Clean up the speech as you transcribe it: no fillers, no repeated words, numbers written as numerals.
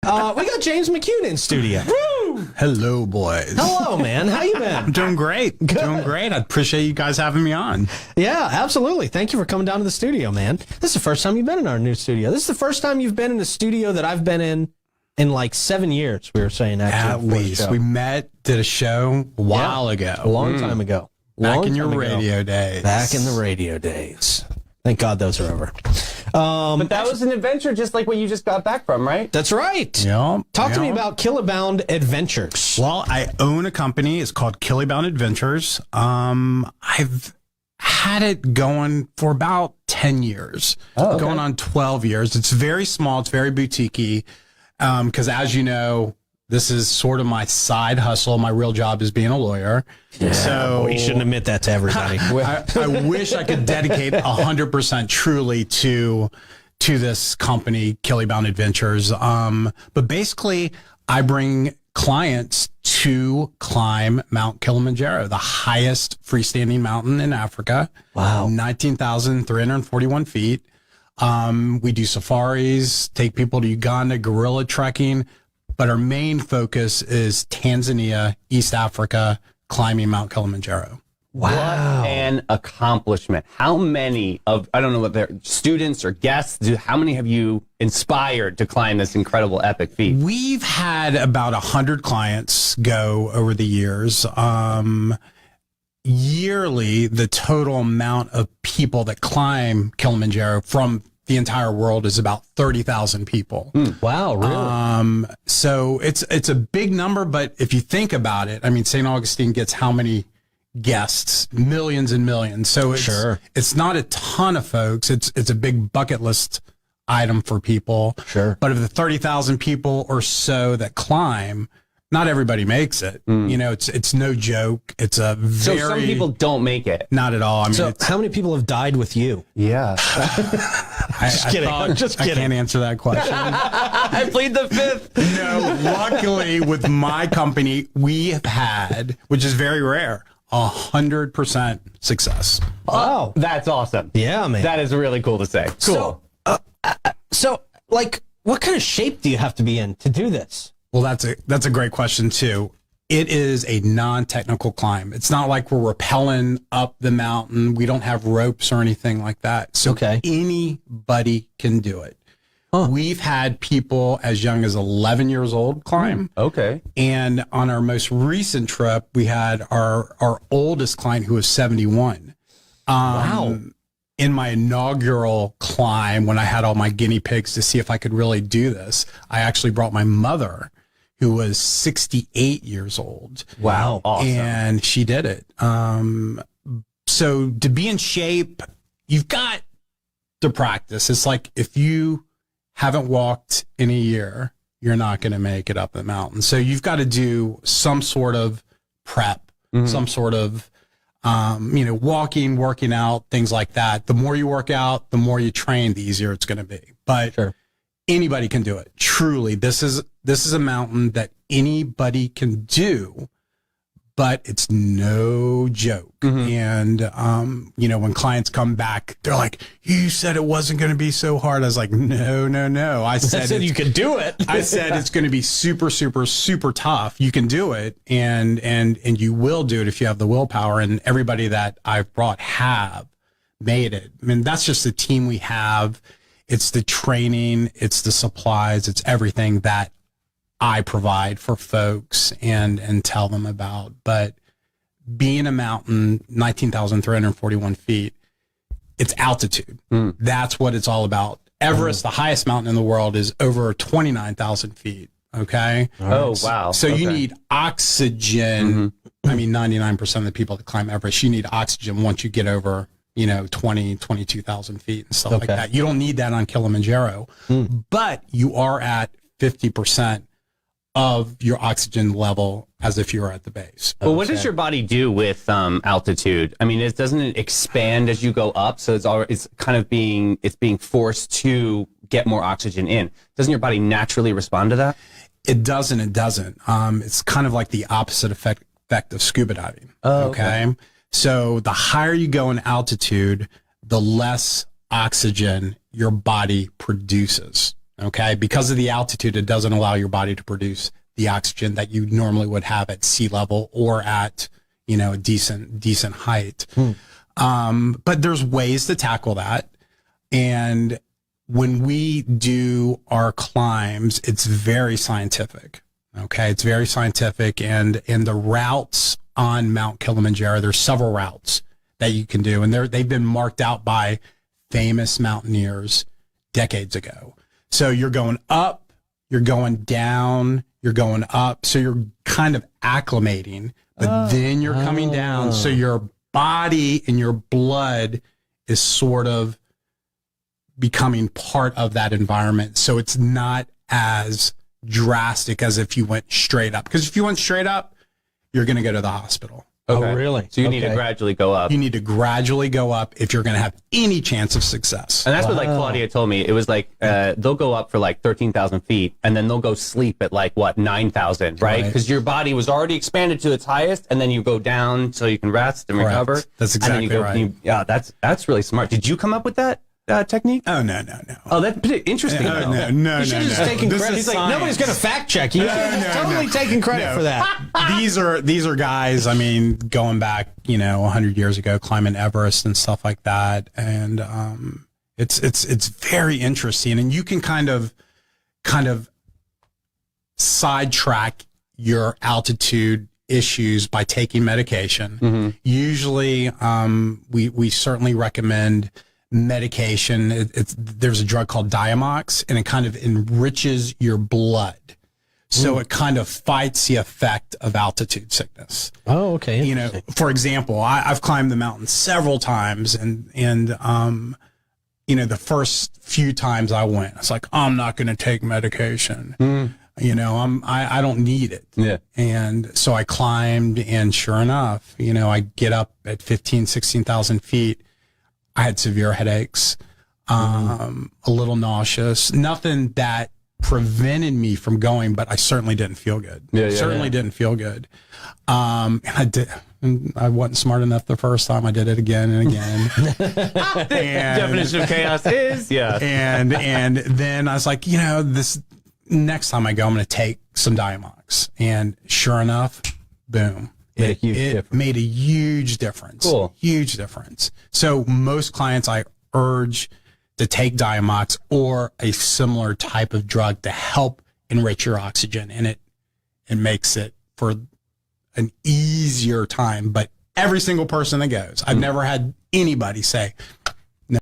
We got James McCune in studio. Woo! Hello, boys. Hello, man. How you been? I'm doing great. Good. Doing great. I appreciate you guys having me on. Yeah, absolutely. Thank you for coming down to the studio, man. This is the first time you've been in our new studio. This is the first time you've been in a studio that I've been in like 7 years, we were saying, actually. At least. We met, did a show a while ago. A long time ago. Back in your radio days. Back in the radio days. Thank God those are over. But that was an adventure just like what you just got back from, right? That's right. Yep. Talk to me about Kilibound Adventures. Well, I own a company. It's called Kilibound Adventures. I've had it going for about 10 years. Oh, okay. Going on 12 years. It's very small. It's very boutique-y. Because as you know, this is sort of my side hustle. My real job is being a lawyer. Yeah, so you shouldn't admit that to everybody. I wish I could dedicate 100% truly to this company, Kilibound Adventures. But basically, I bring clients to climb Mount Kilimanjaro, the highest freestanding mountain in Africa. Wow. 19,341 feet. We do safaris, take people to Uganda, gorilla trekking. But our main focus is Tanzania, East Africa, climbing Mount Kilimanjaro. Wow. What an accomplishment. How many of, I don't know what they're, students or guests, how many have you inspired to climb this incredible epic feat? We've had about 100 clients go over the years. Yearly, the total amount of people that climb Kilimanjaro from the entire world is about 30,000 people. Wow, really? So it's a big number, but if you think about it, I mean, St. Augustine gets how many guests? Millions and millions. So it's not a ton of folks. It's a big bucket list item for people. Sure. But of the 30,000 people or so that climb, not everybody makes it. You know, it's no joke. It's a very... So some people don't make it. Not at all. I mean, So how many people have died with you? Yeah. Just kidding. I'm just I kidding. can't answer that question. I plead the fifth. No, luckily with my company, we have had, which is very rare, 100% success. Wow. That's awesome. Yeah, man. That is really cool to say. Cool. So, like, what kind of shape do you have to be in to do this? Well, that's a great question too. It is a non-technical climb. It's not like we're rappelling up the mountain. We don't have ropes or anything like that. So anybody can do it. Huh. We've had people as young as 11 years old climb. Okay. And on our most recent trip, we had our oldest client who was 71. Wow. In my inaugural climb, when I had all my guinea pigs to see if I could really do this, I actually brought my mother, who was 68 years old. Wow. Awesome. And she did it. So to be in shape, you've got to practice. It's like if you haven't walked in a year, you're not going to make it up the mountain. So you've got to do some sort of prep, some sort of, walking, working out, things like that. The more you work out, the more you train, the easier it's going to be. But anybody can do it. Truly, this is a mountain that anybody can do, but it's no joke. And, when clients come back, they're like, you said it wasn't going to be so hard. I was like, no. I said you could do it. I said it's going to be super, super, super tough. You can do it, and you will do it if you have the willpower. And everybody that I've brought have made it. I mean, that's just the team we have. It's the training, it's the supplies, it's everything that I provide for folks and tell them about. But being a mountain, 19,341 feet, it's altitude. That's what it's all about. Everest, the highest mountain in the world, is over 29,000 feet. Okay. Oh, wow. So you need oxygen. I mean, 99% of the people that climb Everest, you need oxygen once you get over 22,000 feet and stuff like that. You don't need that on Kilimanjaro, but you are at 50% of your oxygen level as if you were at the base. Well, what does your body do with altitude? I mean, doesn't it expand as you go up? So it's kind of being forced to get more oxygen in. Doesn't your body naturally respond to that? It doesn't. It's kind of like the opposite effect of scuba diving. Okay. So the higher you go in altitude, the less oxygen your body produces. Okay. Because of the altitude, it doesn't allow your body to produce the oxygen that you normally would have at sea level or at, a decent height. But there's ways to tackle that. And when we do our climbs, it's very scientific. Okay. It's very scientific. And the routes on Mount Kilimanjaro, there's several routes that you can do. And they've been marked out by famous mountaineers decades ago. So you're going up, you're going down, you're going up. So you're kind of acclimating, but then you're coming down. So your body and your blood is sort of becoming part of that environment. So it's not as drastic as if you went straight up. Because if you went straight up, you're going to go to the hospital. Okay. Oh, really? So you need to gradually go up. You need to gradually go up if you're going to have any chance of success. And that's what Claudia told me. It was like they'll go up for 13,000 feet, and then they'll go sleep at 9,000, right? Because your body was already expanded to its highest, and then you go down so you can rest and recover. That's exactly right. Yeah, that's really smart. Did you come up with that technique? Oh, no. Oh, that's pretty interesting. No. You should have just taken credit. He's like, nobody's going to fact check you. Totally taking credit for that. These are guys, going back, 100 years ago, climbing Everest and stuff like that. And it's very interesting. And you can kind of sidetrack your altitude issues by taking medication. Mm-hmm. Usually, we certainly recommend medication. There's a drug called Diamox, and it kind of enriches your blood. So it kind of fights the effect of altitude sickness. Oh, okay. For example, I've climbed the mountain several times, and the first few times I went, it's like, I'm not going to take medication. I don't need it. Yeah. And so I climbed, and sure enough, I get up at 16,000 feet. I had severe headaches, a little nauseous, nothing that prevented me from going, but I certainly didn't feel good. Didn't feel good. I wasn't smart enough the first time. I did it again and again. Definition of chaos is, yeah. And then I was like, this next time I go, I'm going to take some Diamox. And sure enough, boom. It made a huge difference. Cool. Huge difference. So most clients I urge to take Diamox or a similar type of drug to help enrich your oxygen. And it makes it for an easier time. But every single person that goes, I've never had anybody say,